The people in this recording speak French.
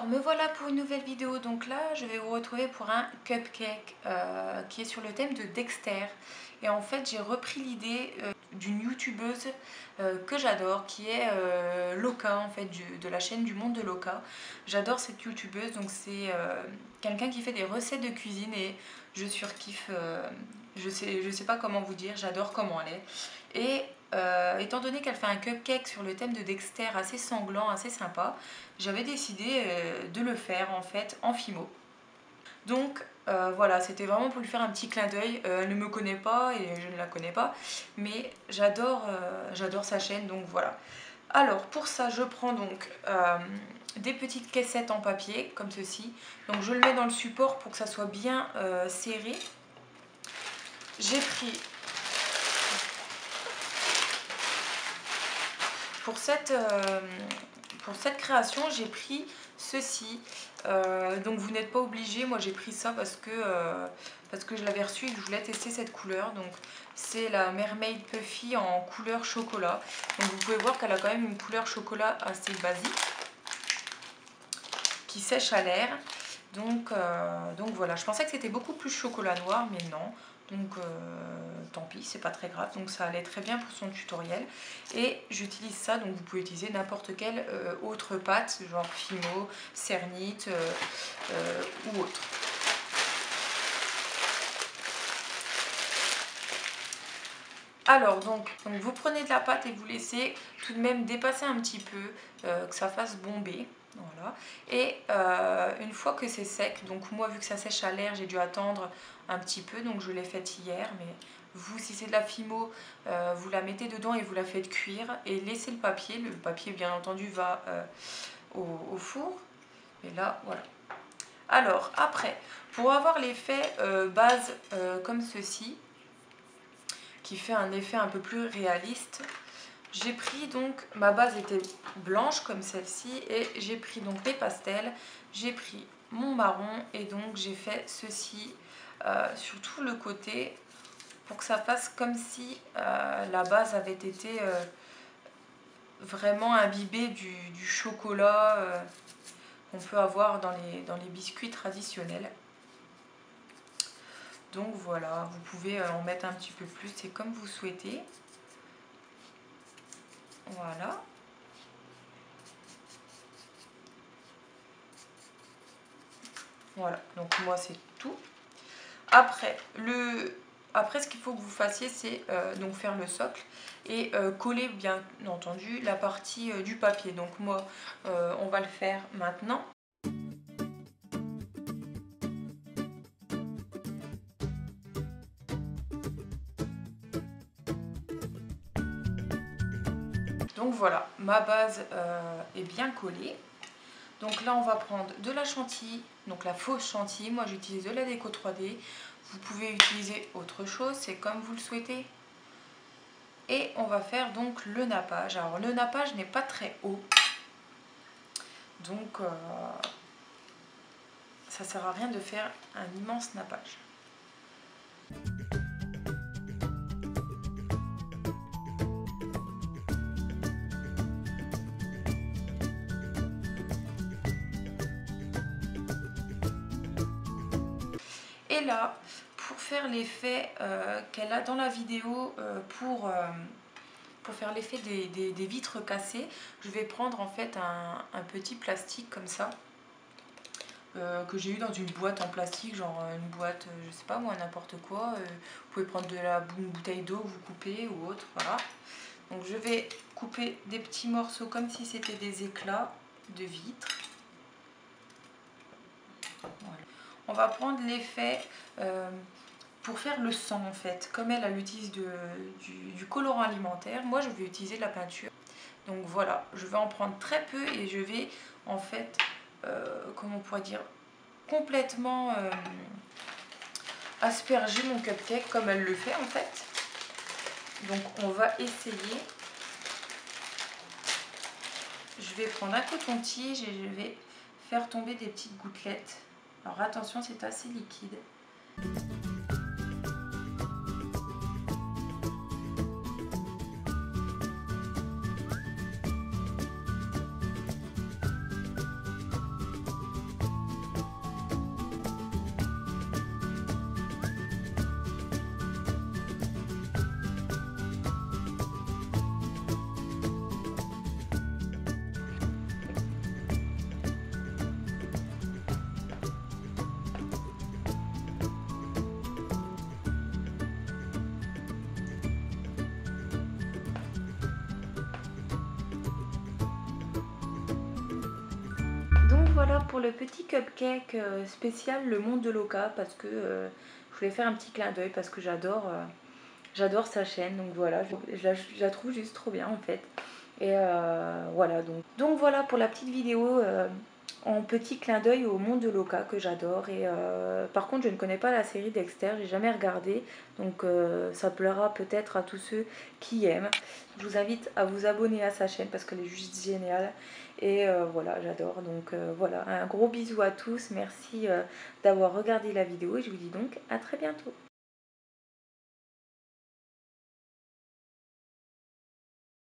Alors me voilà pour une nouvelle vidéo. Donc là je vais vous retrouver pour un cupcake qui est sur le thème de Dexter. Et en fait j'ai repris l'idée d'une youtubeuse que j'adore, qui est Loka, en fait, de la chaîne du monde de Loka. J'adore cette youtubeuse, donc c'est quelqu'un qui fait des recettes de cuisine et je surkiffe. Je sais pas comment vous dire, j'adore comment elle est. Et étant donné qu'elle fait un cupcake sur le thème de Dexter assez sanglant, assez sympa, j'avais décidé de le faire en fait en Fimo. Donc voilà, c'était vraiment pour lui faire un petit clin d'œil. Elle ne me connaît pas et je ne la connais pas, mais j'adore sa chaîne, donc voilà. Alors pour ça, je prends donc des petites caissettes en papier comme ceci. Donc je le mets dans le support pour que ça soit bien serré. J'ai pris pour cette création, j'ai pris ceci. Donc vous n'êtes pas obligé, moi j'ai pris ça parce que je l'avais reçu et que je voulais tester cette couleur. Donc c'est la Mermaid Puffy en couleur chocolat. Donc vous pouvez voir qu'elle a quand même une couleur chocolat assez basique qui sèche à l'air. Donc voilà, je pensais que c'était beaucoup plus chocolat noir, mais non. Donc tant pis, c'est pas très grave. Donc ça allait très bien pour son tutoriel. Et j'utilise ça, donc vous pouvez utiliser n'importe quelle autre pâte, genre Fimo, Cernite ou autre. Alors donc vous prenez de la pâte et vous laissez tout de même dépasser un petit peu, que ça fasse bomber. Voilà. Et une fois que c'est sec, donc moi vu que ça sèche à l'air, j'ai dû attendre un petit peu, donc je l'ai faite hier, mais vous si c'est de la Fimo, vous la mettez dedans et vous la faites cuire et laissez le papier bien entendu va au four, et là voilà. Alors après, pour avoir l'effet base comme ceci, qui fait un effet un peu plus réaliste, j'ai pris donc, ma base était blanche comme celle-ci et j'ai pris donc les pastels, j'ai pris mon marron et donc j'ai fait ceci sur tout le côté pour que ça fasse comme si la base avait été vraiment imbibée du chocolat qu'on peut avoir dans les biscuits traditionnels. Donc voilà, vous pouvez en mettre un petit peu plus, c'est comme vous souhaitez. Voilà. Voilà, donc moi c'est tout. Après, ce qu'il faut que vous fassiez, c'est donc faire le socle et coller bien entendu la partie du papier. Donc moi, on va le faire maintenant. Donc voilà, ma base est bien collée. Donc là, on va prendre de la chantilly, donc la fausse chantilly. Moi, j'utilise de la déco 3D. Vous pouvez utiliser autre chose, c'est comme vous le souhaitez. Et on va faire donc le nappage. Alors le nappage n'est pas très haut. Donc ça sert à rien de faire un immense nappage. Et là, pour faire l'effet qu'elle a dans la vidéo, pour faire l'effet des vitres cassées, je vais prendre en fait un petit plastique comme ça, que j'ai eu dans une boîte en plastique, genre une boîte, je sais pas moi, n'importe quoi. Vous pouvez prendre une bouteille d'eau que vous coupez ou autre, voilà. Donc je vais couper des petits morceaux comme si c'était des éclats de vitre. Voilà. On va prendre l'effet pour faire le sang en fait. Comme elle utilise du colorant alimentaire, moi je vais utiliser de la peinture. Donc voilà, je vais en prendre très peu et je vais en fait, comment on pourrait dire, complètement asperger mon cupcake comme elle le fait en fait. Donc on va essayer. Je vais prendre un coton-tige et je vais faire tomber des petites gouttelettes. Alors attention, c'est assez liquide. pour le petit cupcake spécial Le Monde de Loka, parce que je voulais faire un petit clin d'œil parce que j'adore sa chaîne, donc voilà, je la trouve juste trop bien en fait. Et voilà, donc voilà pour la petite vidéo en petit clin d'œil au Monde de Loka que j'adore. Et par contre, je ne connais pas la série Dexter, j'ai jamais regardé, donc ça plaira peut-être à tous ceux qui aiment. Je vous invite à vous abonner à sa chaîne parce qu'elle est juste géniale. Et voilà, j'adore. Donc voilà, un gros bisou à tous. Merci d'avoir regardé la vidéo et je vous dis donc à très bientôt.